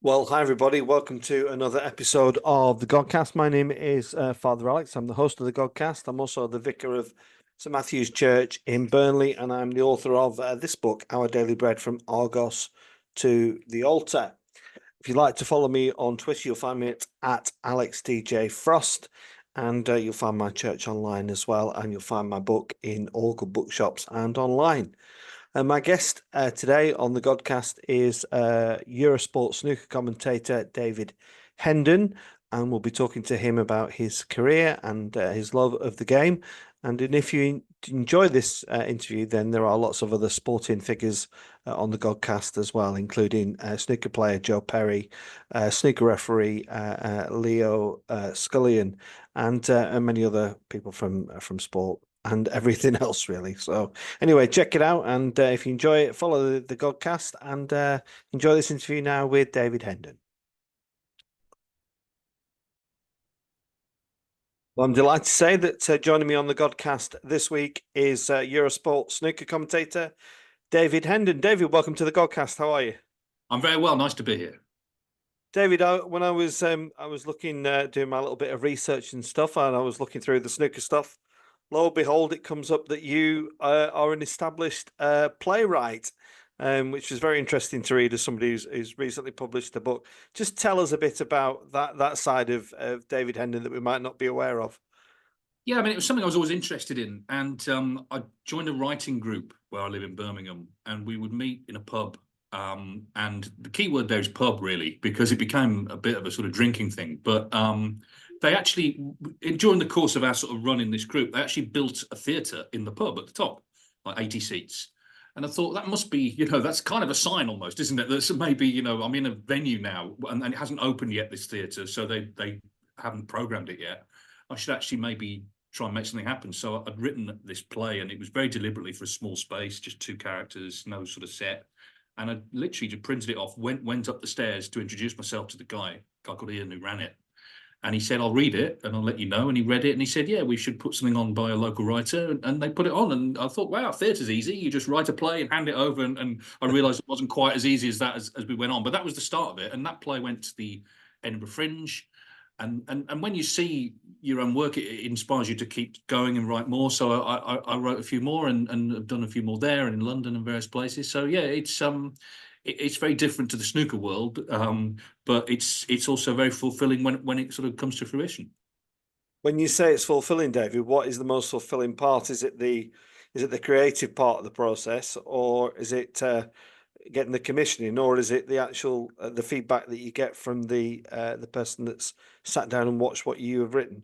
Well, hi everybody. Welcome to another episode of the Godcast. My name is Father Alex. I'm the host of the Godcast. I'm also the vicar of St Matthew's Church in Burnley, and I'm the author of this book, Our Daily Bread from Argos to the Altar. If you'd like to follow me on Twitter, you'll find me at AlexDJFrost, and you'll find my church online as well, and you'll find my book in all good bookshops and online. My guest today on the Godcast is Eurosport Snooker commentator David Hendon, and we'll be talking to him about his career and his love of the game. And if you enjoy this interview, then there are lots of other sporting figures on the Godcast as well, including snooker player Joe Perry, snooker referee Leo Scullion, and many other people from sport and everything else, really. So anyway, check it out, and if you enjoy it, follow the Godcast, and enjoy this interview now with David Hendon. Well, I'm delighted to say that joining me on the Godcast this week is Eurosport Snooker commentator David Hendon. David, welcome to the Godcast. How are you? I'm very well. Nice to be here. David, when I was looking, doing my little bit of research and stuff, and I was looking through the snooker stuff, lo and behold, it comes up that you are an established playwright, which is very interesting to read as somebody who's recently published a book. Just tell us a bit about that side of David Hendon that we might not be aware of. Yeah, I mean, it was something I was always interested in. And I joined a writing group where I live in Birmingham, and we would meet in a pub. And the key word there is pub, really, because it became a bit of a sort of drinking thing. But they actually, during the course of our sort of run in this group, they actually built a theatre in the pub at the top, like 80 seats. And I thought that must be, that's kind of a sign almost, isn't it? That maybe, I'm in a venue now and it hasn't opened yet, this theatre, so they haven't programmed it yet. I should actually maybe try and make something happen. So I'd written this play, and it was very deliberately for a small space, just 2 characters, no sort of set. And I literally just printed it off, went up the stairs to introduce myself to the guy called Ian who ran it. And he said, I'll read it and I'll let you know. And he read it and he said, yeah, we should put something on by a local writer. And they put it on. And I thought, wow, theatre's easy. You just write a play and hand it over. And I realized it wasn't quite as easy as that as we went on. But that was the start of it. And that play went to the Edinburgh Fringe. And when you see your own work, it inspires you to keep going and write more. So I wrote a few more and have done a few more there and in London and various places. So yeah, it's very different to the snooker world, but it's also very fulfilling when it sort of comes to fruition. When you say it's fulfilling, David, what is the most fulfilling part? Is it the creative part of the process, or is it getting the commissioning, or is it the actual the feedback that you get from the person that's sat down and watched what you have written?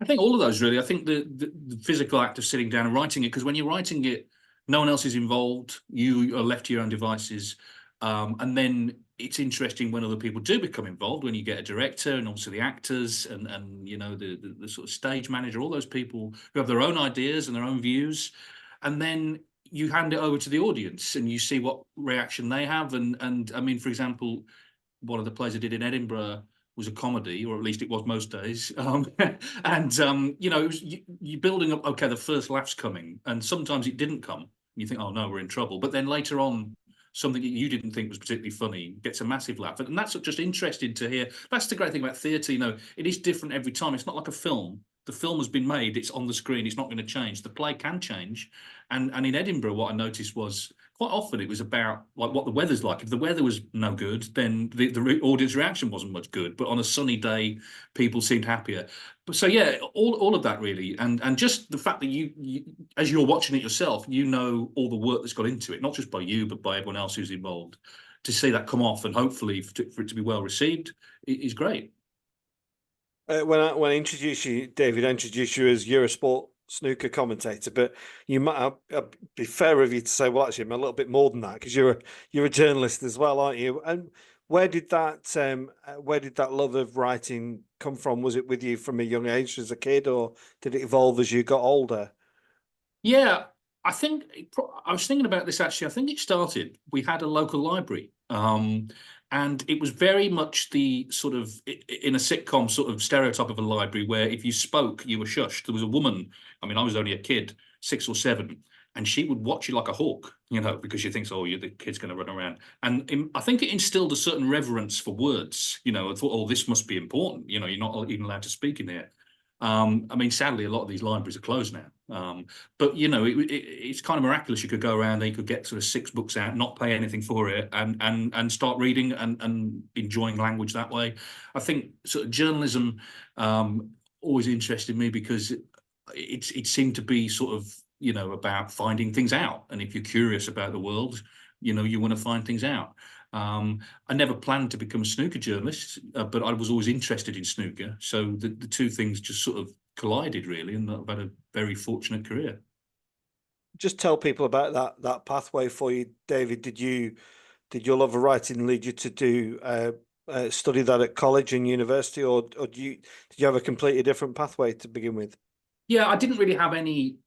I think all of those, really. I think the physical act of sitting down and writing it, because when you're writing it, no one else is involved. You are left to your own devices. And then it's interesting when other people do become involved, when you get a director and also the actors and the sort of stage manager, all those people who have their own ideas and their own views. And then you hand it over to the audience and you see what reaction they have. And I mean, for example, one of the plays I did in Edinburgh was a comedy, or at least it was most days. It was, you're building up, okay, the first laugh's coming. And sometimes it didn't come. You think, oh no, we're in trouble. But then later on, something that you didn't think was particularly funny gets a massive laugh. And that's just interesting to hear. That's the great thing about theatre, it is different every time. It's not like a film. The film has been made, it's on the screen, it's not going to change. The play can change. And in Edinburgh, what I noticed was quite often it was about like what the weather's like. If the weather was no good, then the audience reaction wasn't much good. But on a sunny day, people seemed happier. But so yeah, all of that really, and just the fact that you as you're watching it yourself, all the work that's got into it, not just by you but by everyone else who's involved. To see that come off and hopefully for it to be well received is great. When I introduce you, David, I introduce you as Eurosport Snooker commentator, but you might be fair of you to say, well, actually, I'm a little bit more than that, because you're a journalist as well, aren't you? And where did that love of writing come from? Was it with you from a young age as a kid, or did it evolve as you got older? Yeah, I think I was thinking about this actually. I think it started. We had a local library, and it was very much the sort of in a sitcom sort of stereotype of a library where if you spoke, you were shushed. There was a woman. I mean, I was only a kid, 6 or 7, and she would watch you like a hawk, because she thinks, oh, the kid's going to run around. And I think it instilled a certain reverence for words. I thought, oh, this must be important. You're not even allowed to speak in here. I mean, sadly, a lot of these libraries are closed now. But it's kind of miraculous. You could go around there, you could get sort of 6 books out, not pay anything for it, and start reading and enjoying language that way. I think sort of journalism always interested me because it seemed to be sort of about finding things out. And if you're curious about the world, you want to find things out. I never planned to become a snooker journalist, but I was always interested in snooker. So the two things just sort of collided, really, and I've had a very fortunate career. Just tell people about that pathway for you, David. Did your love of writing lead you to do study that at college and university, or did you have a completely different pathway to begin with? Yeah, I didn't really have any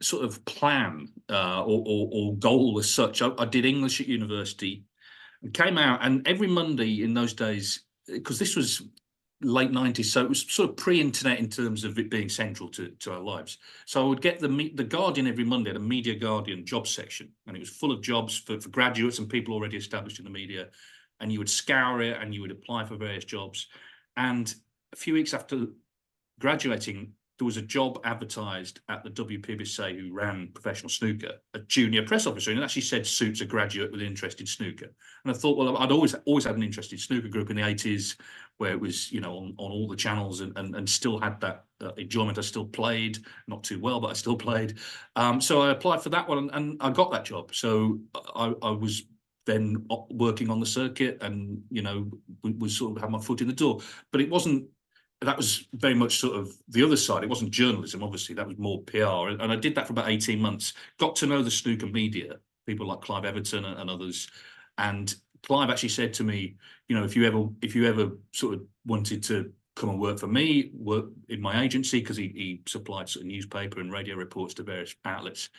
sort of plan or goal as such. I did English at university and came out, and every Monday in those days, because this was late 90s, so it was sort of pre-internet in terms of it being central to our lives. So I would get the Guardian every Monday, the Media Guardian job section, and it was full of jobs for graduates and people already established in the media, and you would scour it and you would apply for various jobs. And a few weeks after graduating, there was a job advertised at the WPBSA who ran professional snooker, a junior press officer, and it actually said suits a graduate with interest in snooker. And I thought, well, I'd always had an interest in snooker group in the 80s, where it was, on all the channels, and still had that enjoyment. I still played, not too well, but I still played. So I applied for that one, and I got that job. So I was then working on the circuit, and was sort of had my foot in the door. But it wasn't. That was very much sort of the other side. It wasn't journalism, obviously. That was more PR. And I did that for about 18 months. Got to know the snooker media, people like Clive Everton and others. And Clive actually said to me, if you ever sort of wanted to come and work for me, work in my agency, because he supplied sort of newspaper and radio reports to various outlets,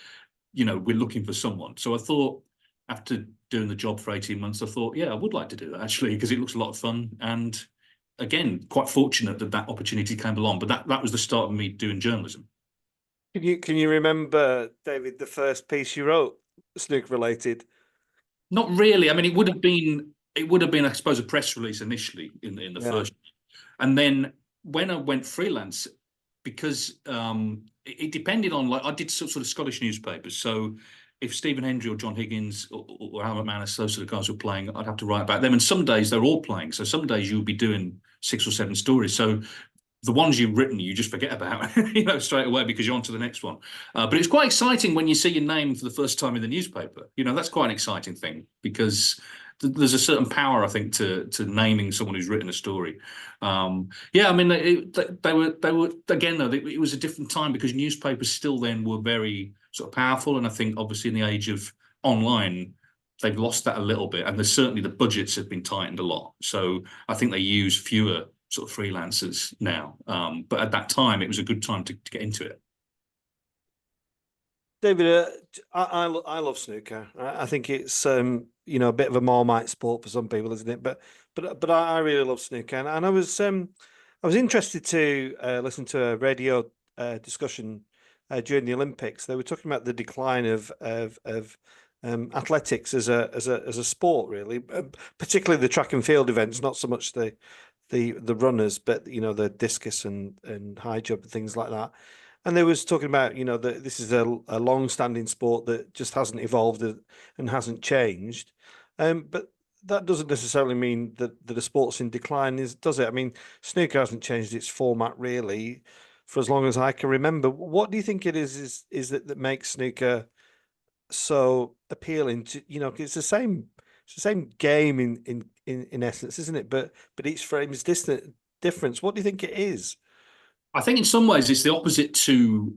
we're looking for someone. So I thought, after doing the job for 18 months, I thought, yeah, I would like to do that, actually, because it looks a lot of fun. And again, quite fortunate that opportunity came along, but that was the start of me doing journalism. Can you remember, David, the first piece you wrote, snooker related? Not really. I mean, it would have been, I suppose, a press release initially in the first, and then when I went freelance, because it depended on, like, I did sort of Scottish newspapers, so if Stephen Hendry or John Higgins or Albert Manus, those sort of guys were playing, I'd have to write about them. And some days they're all playing. So some days you'll be doing 6 or 7 stories. So the ones you've written, you just forget about, straight away, because you're on to the next one. But it's quite exciting when you see your name for the first time in the newspaper. That's quite an exciting thing, because there's a certain power, I think, to naming someone who's written a story. Yeah, I mean, they were again, though, it was a different time, because newspapers still then were very sort of powerful. And I think, obviously, in the age of online, they've lost that a little bit. And there's certainly, the budgets have been tightened a lot. So I think they use fewer sort of freelancers now. But at that time, it was a good time to get into it. David, I love snooker. I think it's a bit of a Marmite sport for some people, isn't it? But I really love snooker, and I was interested to listen to a radio discussion during the Olympics. They were talking about the decline of athletics as a sport, really, particularly the track and field events. Not so much the runners, but the discus and high jump and things like that. And they was talking about, that this is a long-standing sport that just hasn't evolved and hasn't changed. But that doesn't necessarily mean that the sport's in decline, does it? I mean, snooker hasn't changed its format really for as long as I can remember. What do you think it is that makes snooker so appealing to, it's the same game in essence, isn't it? But each frame is different. What do you think it is? I think in some ways it's the opposite to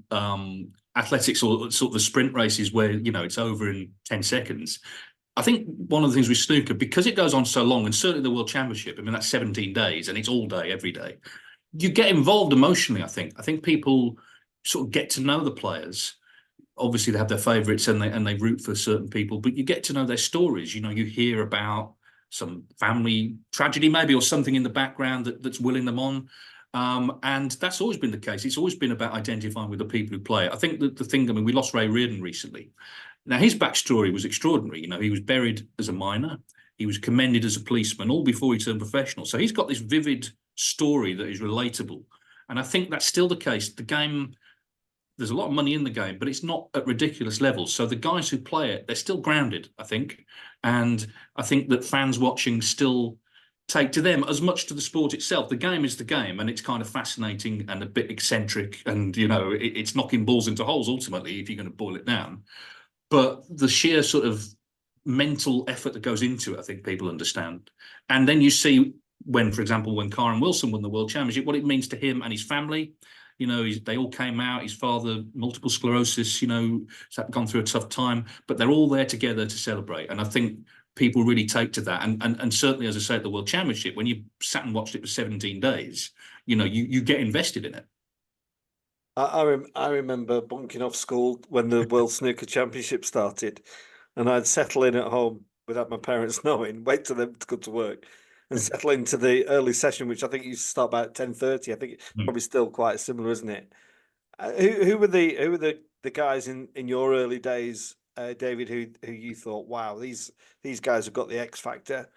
athletics, or sort of the sprint races where, it's over in 10 seconds. I think one of the things with snooker, because it goes on so long, and certainly the World Championship, I mean, that's 17 days and it's all day, every day. You get involved emotionally, I think. I think people sort of get to know the players. Obviously, they have their favourites and they root for certain people, but you get to know their stories. You hear about some family tragedy maybe, or something in the background that's willing them on. And that's always been the case. It's always been about identifying with the people who play it. I think that the thing, I mean, we lost Ray Reardon recently. Now, his backstory was extraordinary. You know, he was buried as a miner. He was commended as a policeman, all before he turned professional. So he's got this vivid story that is relatable. And I think that's still the case. The game, there's a lot of money in the game, but it's not at ridiculous levels. So the guys who play it, they're still grounded, I think. And I think that fans watching still take to them as much to the sport itself. The game is the game, and it's kind of fascinating and a bit eccentric. And, you know, it's knocking balls into holes, ultimately, if you're going to boil it down. But the sheer sort of mental effort that goes into it, I think people understand. And then you see when, for example, when Kyron Wilson won the World Championship, what it means to him and his family. You know, they all came out. His father, multiple sclerosis, you know, gone through a tough time, but they're all there together to celebrate. And I think people really take to that. And certainly, as I say, at the World Championship, when you sat and watched it for 17 days, you know, you get invested in it. I remember bunking off school when the World Snooker Championship started, and I'd settle in at home without my parents knowing, wait till them to go to work, and settle into the early session, which I think used to start about 10:30. I think it's probably still quite similar, isn't it? Who were the guys in your early days, David, who you thought, wow, these guys have got the X factor?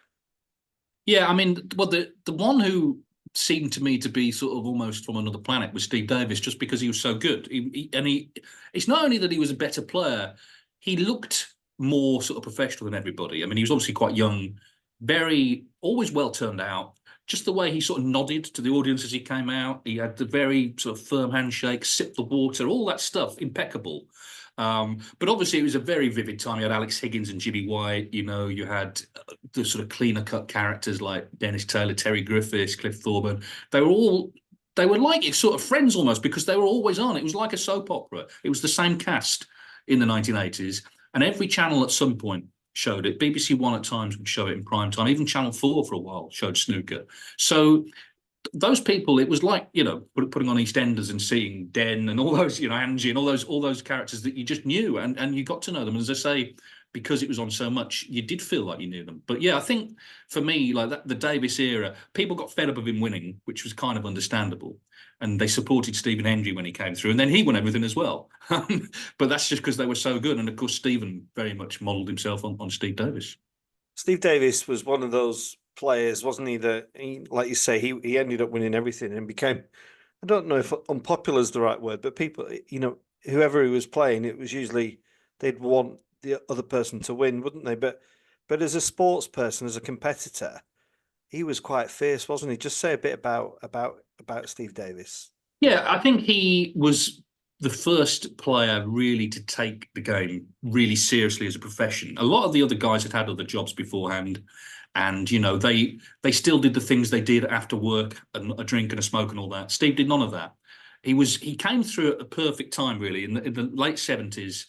Yeah, I mean, well, the one who seemed to me to be sort of almost from another planet was Steve Davies, just because he was so good. It's not only that he was a better player, he looked more sort of professional than everybody. I mean, he was obviously quite young, very always well turned out. Just the way he sort of nodded to the audience as he came out. He had the very sort of firm handshake, sip the water, all that stuff, impeccable. But obviously it was a very vivid time. You had Alex Higgins and Jimmy White, you know, you had the sort of cleaner cut characters like Dennis Taylor, Terry Griffiths, Cliff Thorburn. They were like sort of friends almost, because they were always on. It was like a soap opera. It was the same cast in the 1980s, and every channel at some point showed it. BBC One at times would show it in prime time. Even Channel 4 for a while showed snooker. So those people, it was like, you know, putting on EastEnders and seeing Den and all those, you know, Angie and all those characters that you just knew, and you got to know them. And as I say, because it was on so much, you did feel like you knew them. But yeah, I think for me, like that, the Davis era, people got fed up of him winning, which was kind of understandable. And they supported Stephen Hendry when he came through, and then he won everything as well. But that's just because they were so good. And of course, Stephen very much modelled himself on Steve Davis. Steve Davis was one of those players, wasn't he? That like you say, he ended up winning everything and became, I don't know if unpopular is the right word, but people, you know, whoever he was playing, it was usually they'd want the other person to win, wouldn't they? But as a sports person, as a competitor, he was quite fierce, wasn't he? Just say a bit about Steve Davis. Yeah, I think he was the first player really to take the game really seriously as a profession. A lot of the other guys had other jobs beforehand, and you know they still did the things they did after work, and a drink and a smoke and all that. Steve did none of that. He came through at the perfect time, really, in the late 70s.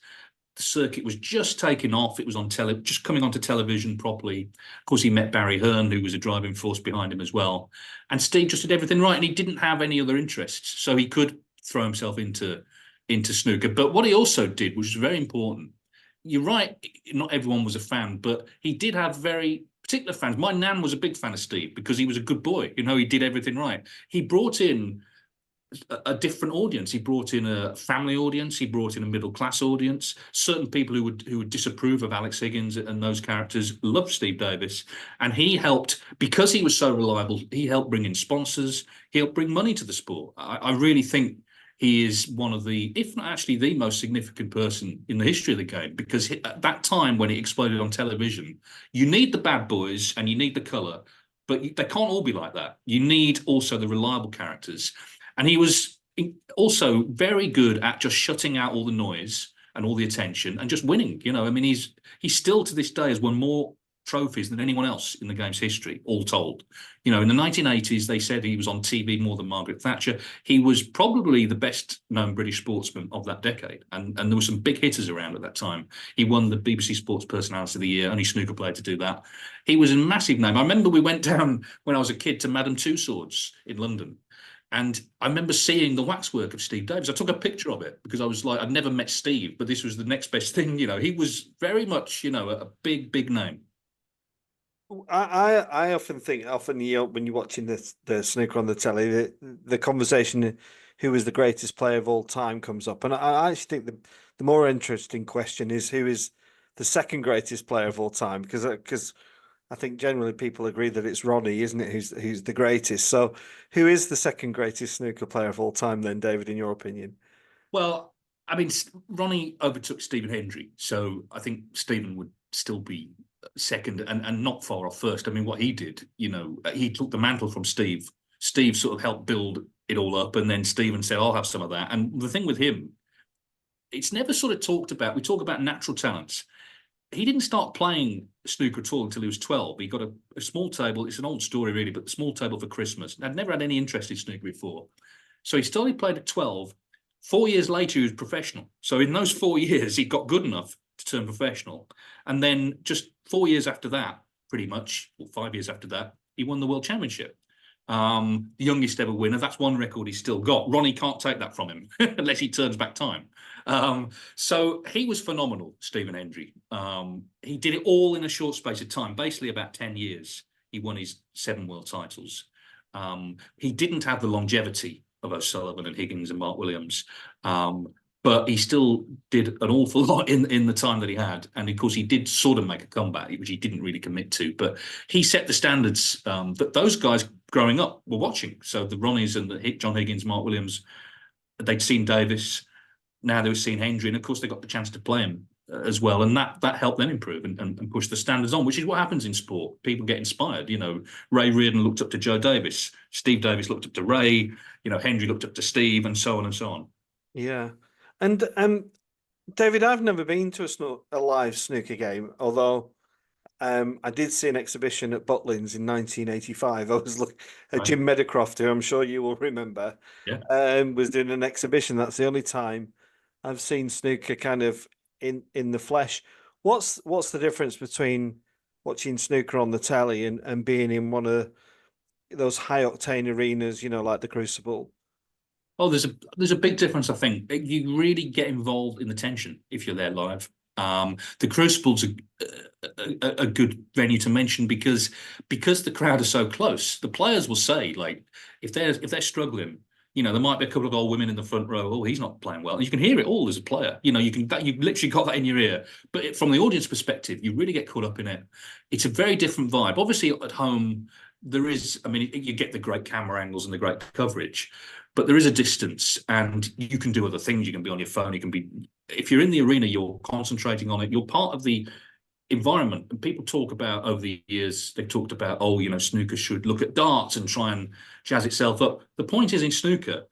The circuit was just taking off. It was on just coming onto television properly. Of course, he met Barry Hearn, who was a driving force behind him as well. And Steve just did everything right, and he didn't have any other interests, so he could throw himself into snooker. But what he also did, which was very important, you're right, not everyone was a fan, but he did have very particular fans. My nan was a big fan of Steve because he was a good boy. You know, he did everything right. He brought in a different audience. He brought in a family audience. He brought in a middle class audience. Certain people who would disapprove of Alex Higgins and those characters loved Steve Davis, and he helped, because he was so reliable. He helped bring in sponsors. He helped bring money to the sport. I really think he is one of the, if not actually the most significant person in the history of the game, because at that time when it exploded on television, you need the bad boys and you need the colour, but they can't all be like that. You need also the reliable characters. And he was also very good at just shutting out all the noise and all the attention and just winning. You know, I mean, he's still to this day has won more trophies than anyone else in the game's history, all told. You know, in the 1980s, they said he was on TV more than Margaret Thatcher. He was probably the best known British sportsman of that decade. And there were some big hitters around at that time. He won the BBC Sports Personality of the Year, only snooker player to do that. He was a massive name. I remember we went down when I was a kid to Madame Tussauds in London. And I remember seeing the waxwork of Steve Davies. I took a picture of it because I was like, I'd never met Steve, but this was the next best thing. You know, he was very much, you know, a big, big name. I often think, when you're watching the snooker on the telly, the conversation, who is the greatest player of all time, comes up, and I actually think the more interesting question is who is the second greatest player of all time, because I think generally people agree that it's Ronnie, isn't it? Who's the greatest? So, who is the second greatest snooker player of all time, then, David, in your opinion? Well, I mean, Ronnie overtook Stephen Hendry, so I think Stephen would still be second and not far off first. I mean, what he did, he took the mantle from Steve. Steve sort of helped build it all up, and then Stephen said, "I'll have some of that." And the thing with him, it's never sort of talked about. We talk about natural talents. He didn't start playing snooker at all until he was 12. He got a small table. It's an old story, really, but the small table for Christmas. I'd never had any interest in snooker before. So he started playing at 12. 4 years later, he was professional. So in those 4 years, he got good enough to turn professional. And then just 4 years after that, pretty much, or 5 years after that, he won the World Championship. The youngest ever winner. That's one record he's still got. Ronnie can't take that from him unless he turns back time. So he was phenomenal, Stephen Hendry. He did it all in a short space of time, basically about 10 years. He won his 7 world titles. He didn't have the longevity of O'Sullivan and Higgins and Mark Williams. But he still did an awful lot in the time that he had. And of course, he did sort of make a comeback, which he didn't really commit to. But he set the standards that those guys growing up were watching. So the Ronnies and the John Higgins, Mark Williams, they'd seen Davis. Now they were seeing Hendry. And of course, they got the chance to play him as well. And that helped them improve and push the standards on, which is what happens in sport. People get inspired. Ray Reardon looked up to Joe Davis. Steve Davies looked up to Ray. Hendry looked up to Steve, and so on and so on. Yeah. And David, I've never been to a live snooker game, although I did see an exhibition at Butlins in 1985. I was looking at Right. Jim Meadowcroft, who I'm sure you will remember, Yeah. was doing an exhibition. That's the only time I've seen snooker kind of in the flesh. What's the difference between watching snooker on the telly and being in one of those high octane arenas, like the Crucible? Oh, there's a big difference, I think. You really get involved in the tension if you're there live. The Crucible's a good venue to mention because the crowd are so close. The players will say, like, if they're struggling, there might be a couple of old women in the front row. Oh, he's not playing well. And you can hear it all as a player. You've literally got that in your ear. But from the audience perspective, you really get caught up in it. It's a very different vibe. Obviously, at home, there is. I mean, you get the great camera angles and the great coverage, but there is a distance, and you can do other things. You can be on your phone. You can be, if you're in the arena, you're concentrating on it. You're part of the environment. And people talk about, over the years, they've talked about, snooker should look at darts and try and jazz itself up. The point is, in snooker,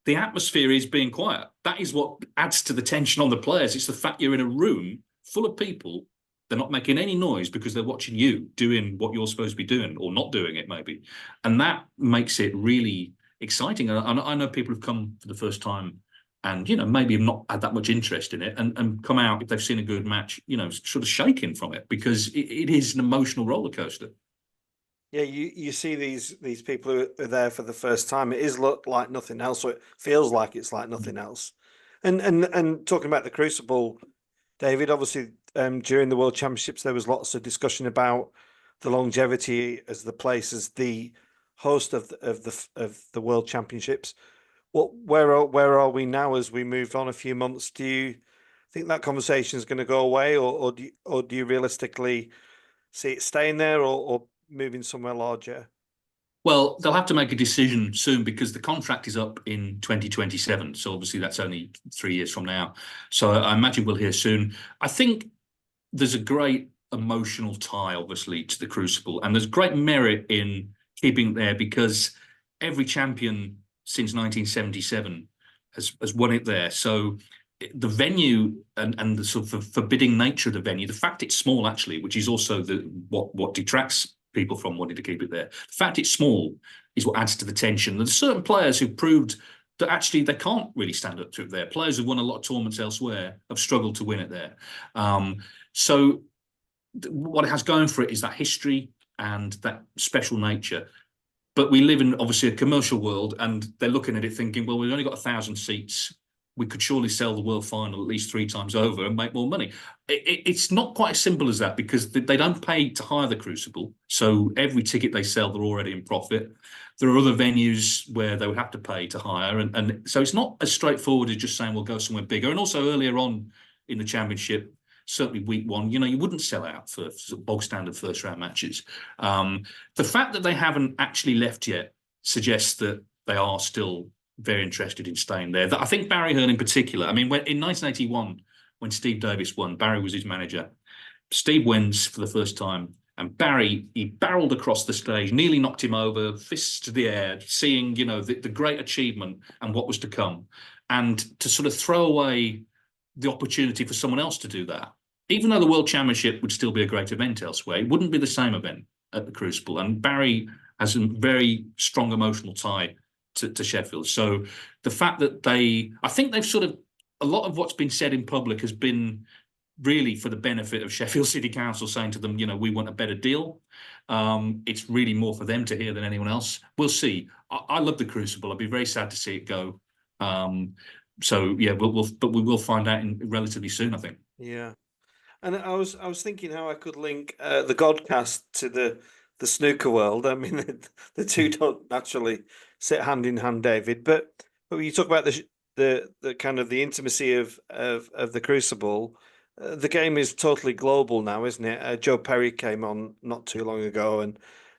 the atmosphere is being quiet. That is what adds to the tension on the players. It's the fact you're in a room full of people. They're not making any noise because they're watching you doing what you're supposed to be doing, or not doing it, maybe. And that makes it really exciting. And I know people have come for the first time and, maybe have not had that much interest in it, and come out, if they've seen a good match, sort of shaking from it, because it is an emotional roller coaster. Yeah, you see these people who are there for the first time. It is look like nothing else, or it feels like it's like nothing else. And talking about the Crucible, David, obviously, during the World Championships, there was lots of discussion about the longevity as the place as the host of the World Championships. Where are we now as we move on a few months? Do you think that conversation is going to go away, or do you realistically see it staying there, or moving somewhere larger? Well, they'll have to make a decision soon because the contract is up in 2027. So obviously that's only 3 years from now. So I imagine we'll hear soon. I think there's a great emotional tie, obviously, to the Crucible, and there's great merit in keeping it there because every champion since 1977 has won it there. So the venue and the sort of forbidding nature of the venue, the fact it's small, actually, which is also what detracts people from wanting to keep it there. The fact it's small is what adds to the tension. There's certain players who proved that actually they can't really stand up to it there. Players who've won a lot of tournaments elsewhere have struggled to win it there. So what it has going for it is that history and that special nature. But we live in, obviously, a commercial world, and they're looking at it thinking, well, we've only got 1,000 seats. we could surely sell the world final at least 3 times over and make more money. It's not quite as simple as that, because they don't pay to hire the Crucible. So every ticket they sell, they're already in profit. There are other venues where they would have to pay to hire. And so it's not as straightforward as just saying, we'll go somewhere bigger. And also earlier on in the championship, certainly week 1, you wouldn't sell out for sort of bog standard first round matches. The fact that they haven't actually left yet suggests that they are still very interested in staying there. I think Barry Hearn in particular, I mean, in 1981, when Steve Davies won, Barry was his manager. Steve wins for the first time, and Barry, he barreled across the stage, nearly knocked him over, fists to the air, seeing, the great achievement and what was to come. And to sort of throw away the opportunity for someone else to do that, even though the World Championship would still be a great event elsewhere, it wouldn't be the same event at the Crucible. And Barry has a very strong emotional tie to Sheffield. So the fact that I think they've sort of, a lot of what's been said in public has been really for the benefit of Sheffield City Council, saying to them, we want a better deal. It's really more for them to hear than anyone else. We'll see. I love the Crucible. I'd be very sad to see it go. So yeah, but we will find out relatively soon, I think. Yeah. And I was thinking how I could link the Godcast to the snooker world. I mean, the two don't naturally sit hand in hand, David. But when you talk about the kind of the intimacy of the Crucible, the game is totally global now, isn't it? Joe Perry came on not too long ago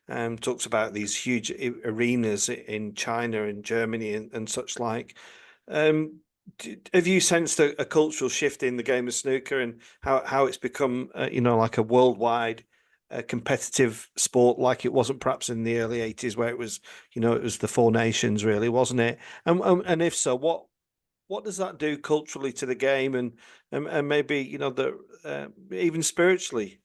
and talks about these huge arenas in China and Germany and such like. Have you sensed a cultural shift in the game of snooker and how it's become, like a worldwide competitive sport, like it wasn't perhaps in the early 80s, where it was, it was the 4 nations, really, wasn't it? And if so, what does that do culturally to the game and maybe, even spiritually?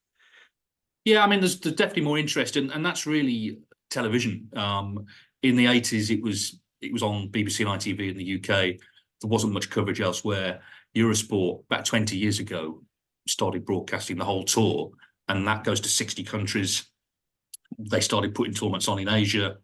Yeah, I mean, there's definitely more interest, and that's really television. In the 80s, it was on BBC and ITV in the UK. There wasn't much coverage elsewhere. Eurosport, about 20 years ago, started broadcasting the whole tour, and that goes to 60 countries. They started putting tournaments on in Asia.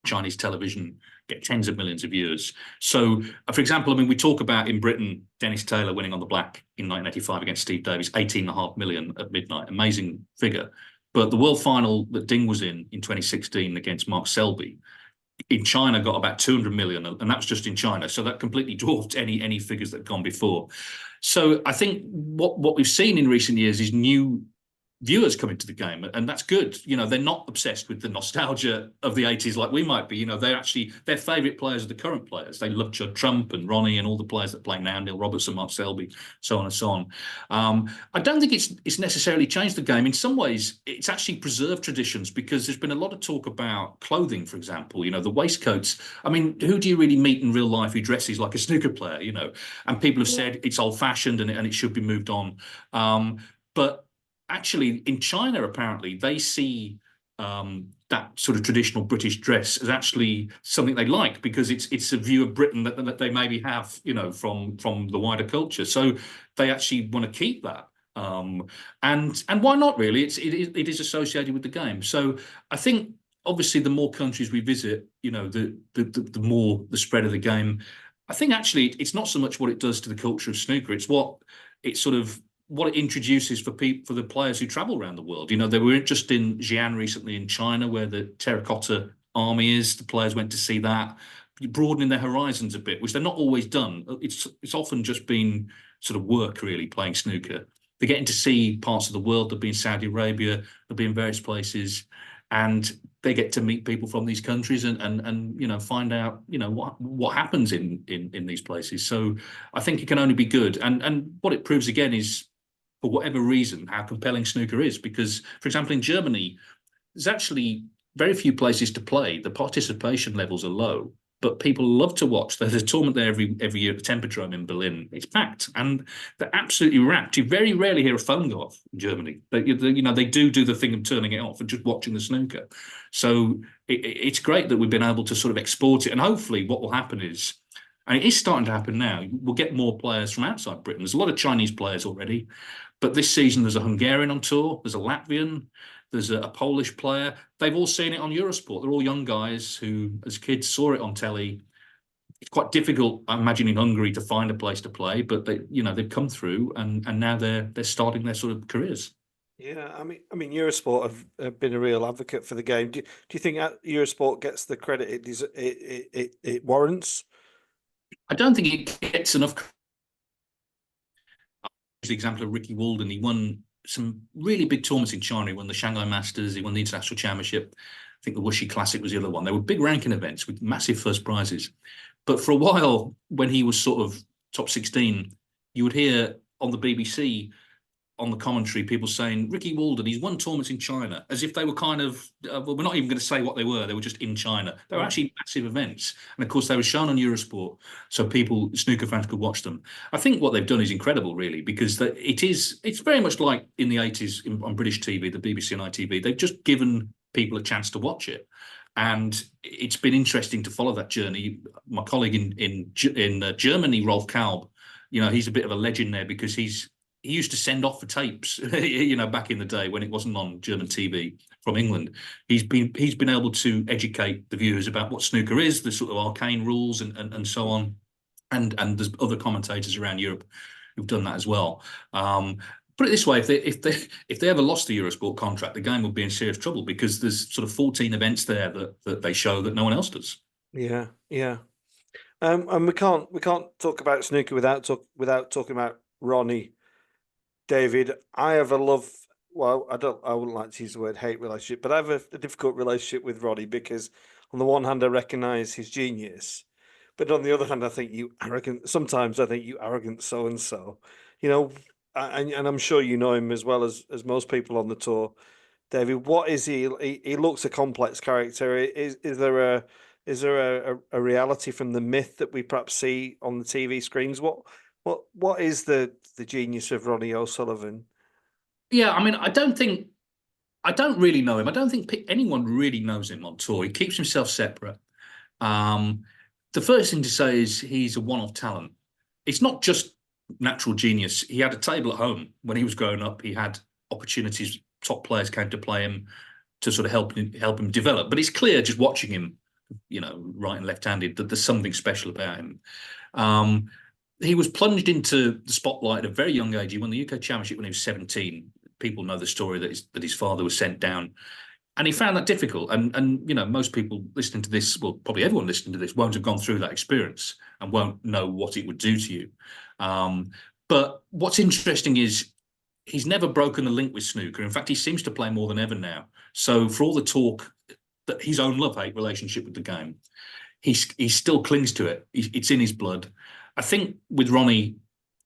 Chinese television get tens of millions of viewers. So, for example, I mean, we talk about in Britain, Dennis Taylor winning on the black in 1985 against Steve Davies, 18.5 million at midnight, amazing figure. But the world final that Ding was in 2016 against Mark Selby, in China got about 200 million, and that was just in China. So that completely dwarfed any figures that had gone before. So I think what we've seen in recent years is new viewers coming to the game, and that's good. They're not obsessed with the nostalgia of the 80s like we might be. Their favourite players are the current players. They love Judd Trump and Ronnie and all the players that play now, Neil Robertson, Mark Selby, so on and so on. I don't think it's necessarily changed the game. In some ways, it's actually preserved traditions, because there's been a lot of talk about clothing, for example, the waistcoats. I mean, who do you really meet in real life who dresses like a snooker player, And people have said it's old-fashioned and it should be moved on. But actually, in China, apparently, they see that sort of traditional British dress as actually something they like, because it's a view of Britain that they maybe have, from the wider culture. So they actually want to keep that. And why not, really? It is associated with the game. So I think, obviously, the more countries we visit, the more the spread of the game. I think actually it's not so much what it does to the culture of snooker. It's what it introduces for the players who travel around the world. They were just in Xi'an recently in China, where the terracotta army is. The players went to see that, broadening their horizons a bit, which they're not always done. It's often just been sort of work, really, playing snooker. They're getting to see parts of the world. They'll be in Saudi Arabia, they'll be in various places, and they get to meet people from these countries and find out what happens in these places. So I think it can only be good. And what it proves again is, for whatever reason, how compelling snooker is. Because, for example, in Germany, there's actually very few places to play. The participation levels are low, but people love to watch. There's a tournament there every year at the Tempodrome in Berlin. It's packed, and they're absolutely wrapped. You very rarely hear a phone go off in Germany. They do the thing of turning it off and just watching the snooker. So it's great that we've been able to sort of export it. And hopefully what will happen is, and it is starting to happen now, we'll get more players from outside Britain. There's a lot of Chinese players already, but this season there's a Hungarian on tour, there's a Latvian, there's a Polish player. They've all seen it on Eurosport. They're all young guys who, as kids, saw it on telly, it's quite difficult, I imagine, in Hungary to find a place to play, but they've come through and now they're starting their sort of careers. Yeah, I mean, Eurosport have been a real advocate for the game. Do you think Eurosport gets the credit it warrants? I don't think it gets enough. The example of Ricky Walden, he won some really big tournaments in China. He won the Shanghai Masters, he won the International Championship. I think the Wuxi Classic was the other one. They were big ranking events with massive first prizes. But for a while, when he was sort of top 16, you would hear on the BBC, on the commentary, people saying, Ricky Walden, he's won tournaments in China, as if they were kind of, well, we're not even going to say what they were just in China. They were actually massive events. And of course, they were shown on Eurosport, so people, snooker fans, could watch them. I think what they've done is incredible, really, because it's very much like in the 80s on British TV, the BBC and ITV. They've just given people a chance to watch it. And it's been interesting to follow that journey. My colleague in Germany, Rolf Kalb, he's a bit of a legend there because he used to send off for tapes, back in the day when it wasn't on German TV from England. He's been able to educate the viewers about what snooker is, the sort of arcane rules and so on. And there's other commentators around Europe who've done that as well. Put it this way: if they ever lost the Eurosport contract, the game would be in serious trouble because there's sort of 14 events there that they show that no one else does. Yeah, yeah. And we can't talk about snooker without talking about Ronnie. David, I have a love. Well, I wouldn't like to use the word hate relationship, but I have a difficult relationship with Ronnie because, on the one hand, I recognise his genius, but on the other hand, I think you arrogant. Sometimes I think you arrogant so and so. And I'm sure you know him as well as most people on the tour. David, what is he? He looks a complex character. Is there a reality from the myth that we perhaps see on the TV screens? What is the genius of Ronnie O'Sullivan? Yeah, I mean, I don't really know him. I don't think anyone really knows him on tour. He keeps himself separate. The first thing to say is he's a one-off talent. It's not just natural genius. He had a table at home when he was growing up. He had opportunities. Top players came to play him to sort of help him develop. But it's clear just watching him, right and left-handed, that there's something special about him. He was plunged into the spotlight at a very young age. He won the UK Championship when he was 17. People know the story that his father was sent down, and he found that difficult. And most people listening to this, well, probably everyone listening to this, won't have gone through that experience and won't know what it would do to you. But what's interesting is he's never broken the link with snooker. In fact, he seems to play more than ever now. So for all the talk that his own love-hate relationship with the game, he still clings to it. It's in his blood. I think with Ronnie,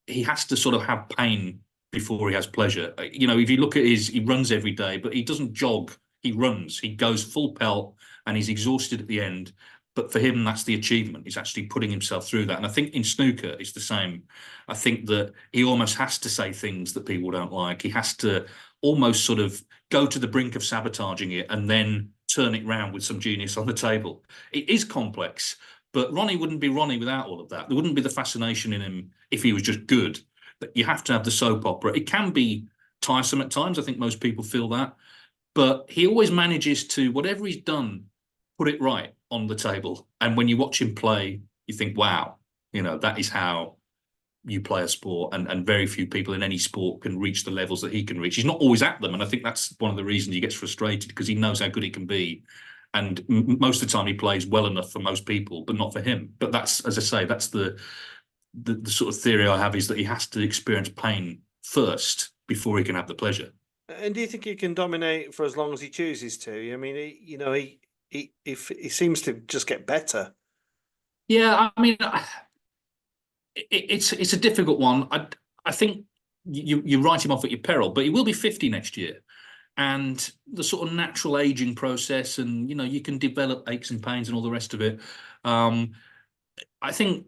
he has to sort of have pain before he has pleasure. If you look at he runs every day, but he doesn't jog. He runs. He goes full pelt and he's exhausted at the end. But for him, that's the achievement. He's actually putting himself through that. And I think in snooker, it's the same. I think that he almost has to say things that people don't like. He has to almost sort of go to the brink of sabotaging it and then turn it round with some genius on the table. It is complex. But Ronnie wouldn't be Ronnie without all of that. There wouldn't be the fascination in him if he was just good. You have to have the soap opera. It can be tiresome at times. I think most people feel that. But he always manages to, whatever he's done, put it right on the table. And when you watch him play, you think, wow, that is how you play a sport. And very few people in any sport can reach the levels that he can reach. He's not always at them. And I think that's one of the reasons he gets frustrated, because he knows how good he can be. And most of the time he plays well enough for most people, but not for him. But that's, as I say, that's the sort of theory I have, is that he has to experience pain first before he can have the pleasure. And do you think he can dominate for as long as he chooses to? I mean, he seems to just get better. Yeah, I mean, it's a difficult one. I think you write him off at your peril, but he will be 50 next year. And the sort of natural aging process, and you can develop aches and pains and all the rest of it. I think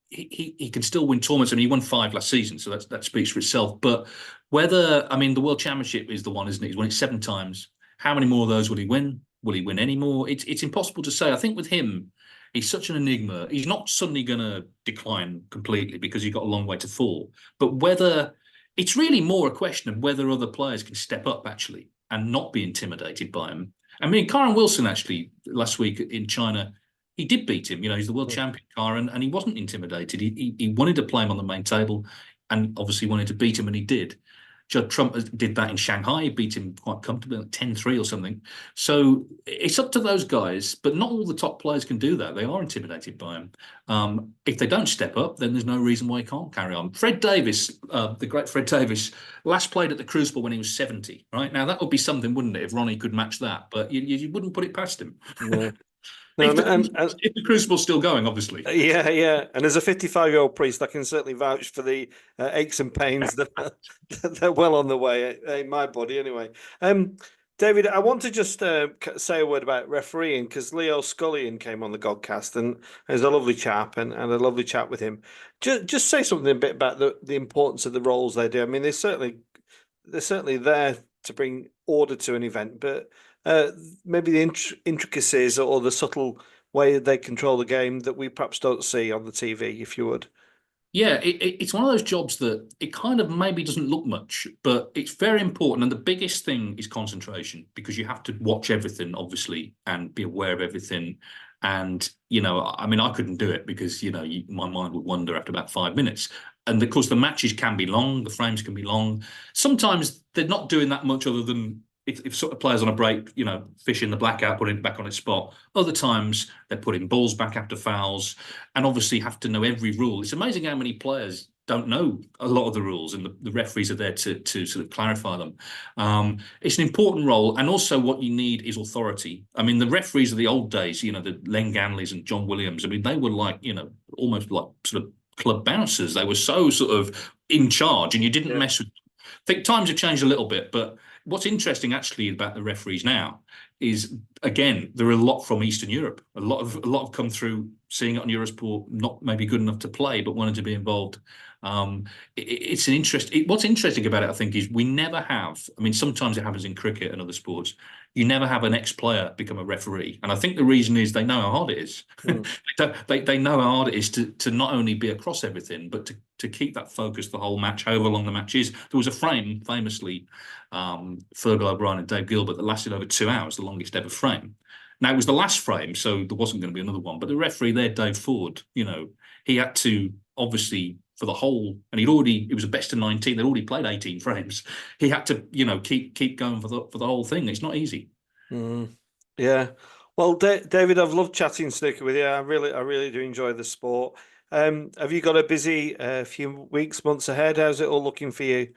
he can still win tournaments. I mean, he won 5 last season, so that speaks for itself. But the World Championship is the one, isn't it? He's won it 7 times. How many more of those will he win? Will he win any more? It's impossible to say. I think with him, he's such an enigma. He's not suddenly going to decline completely because he's got a long way to fall. But it's really more a question of whether other players can step up, actually, and not be intimidated by him. I mean, Karen Wilson, actually, last week in China, he did beat him. You know, he's the world champion, Car, and he wasn't intimidated. He wanted to play him on the main table, and obviously wanted to beat him, and he did. Judd Trump did that in Shanghai. He beat him quite comfortably, like 10-3 or something. So it's up to those guys, but not all the top players can do that. They are intimidated by him. If they don't step up, then there's no reason why he can't carry on. Fred Davies, the great Fred Davies, last played at the Crucible when he was 70. Right now, that would be something, wouldn't it, if Ronnie could match that? But you wouldn't put it past him. No. If the Crucible's still going, obviously. Yeah. And as a 55-year-old priest, I can certainly vouch for the aches and pains that they're well on the way in my body anyway. David, I want to just say a word about refereeing, because Leo Scullion came on the Godcast, and he's a lovely chap, and a lovely chat with him. Just say something a bit about the importance of the roles they do. I mean, they're certainly there to bring order to an event, but maybe the intricacies or the subtle way they control the game that we perhaps don't see on the TV, if you would. Yeah, it's one of those jobs that it kind of maybe doesn't look much, but it's very important. And the biggest thing is concentration, because you have to watch everything, obviously, and be aware of everything. And, you know, I mean, I couldn't do it because, you know, my mind would wander after about 5 minutes. And of course, the matches can be long, the frames can be long. Sometimes they're not doing that much other than if sort of players on a break, you know, fishing the blackout, putting it back on its spot. Other times they're putting balls back after fouls, and obviously have to know every rule. It's amazing how many players don't know a lot of the rules, and the referees are there to sort of clarify them. It's an important role, and also what you need is authority. I mean, the referees of the old days, you know, the Len Ganleys and John Williams, I mean, they were like, you know, almost like sort of club bouncers. They were so sort of in charge, and you didn't mess with them. I think times have changed a little bit, but what's interesting actually about the referees now is, again, there are a lot from Eastern Europe. A lot have come through seeing it on Eurosport, not maybe good enough to play, but wanted to be involved. It's an interest. What's interesting about it, I think, is we never have. I mean, sometimes it happens in cricket and other sports. You never have an ex-player become a referee, and I think the reason is they know how hard it is. They know how hard it is to not only be across everything, but to keep that focus the whole match, however long the match is. There was a frame, famously, Fergal O'Brien and Dave Gilbert, that lasted over 2 hours, the longest ever frame. Now, it was the last frame, so there wasn't going to be another one. But the referee there, Dave Ford, you know, he had to obviously, for the whole, and it was a best of 19. They'd already played 18 frames. He had to, you know, keep going for the whole thing. It's not easy. Yeah. Well, David, I've loved chatting snooker with you. I really do enjoy the sport. Have you got a busy few weeks, months ahead? How's it all looking for you?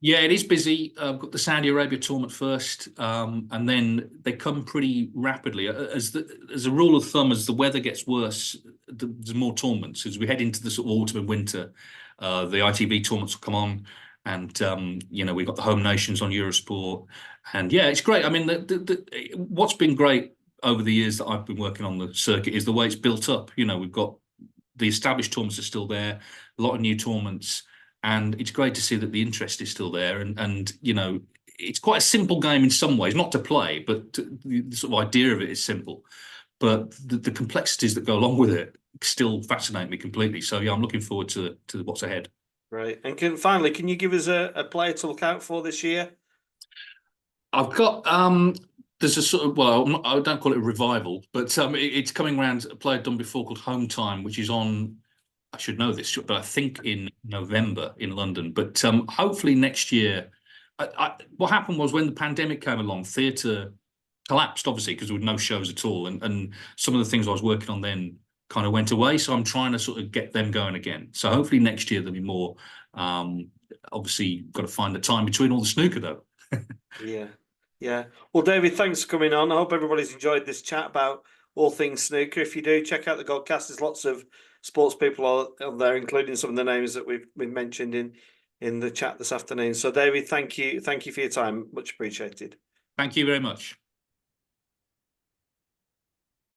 Yeah, it is busy. I've got the Saudi Arabia tournament first, and then they come pretty rapidly. As a rule of thumb, as the weather gets worse, there's more tournaments. As we head into the sort of autumn and winter, the ITV tournaments will come on, and you know, we've got the home nations on Eurosport, and yeah, it's great. I mean, what's been great over the years that I've been working on the circuit is the way it's built up. You know, we've got the established tournaments are still there, a lot of new tournaments. And it's great to see that the interest is still there. And you know, it's quite a simple game in some ways, not to play, but the sort of idea of it is simple. But the complexities that go along with it still fascinate me completely. So yeah, I'm looking forward to what's ahead. Right. And can you give us a player to look out for this year? I've got there's a sort of, well, I don't call it a revival, but it's coming around, a player I've done before called Home Time, which is on, I should know this, but I think in November in London. But hopefully next year. What happened was when the pandemic came along, theatre collapsed, obviously, because there were no shows at all. And some of the things I was working on then kind of went away. So I'm trying to sort of get them going again. So hopefully next year there'll be more. Obviously, got to find the time between all the snooker, though. Yeah. Well, David, thanks for coming on. I hope everybody's enjoyed this chat about all things snooker. If you do, check out the Godcast. There's lots of sports people on there, including some of the names that we've mentioned in the chat this afternoon. So, David, thank you for your time. Much appreciated. Thank you very much.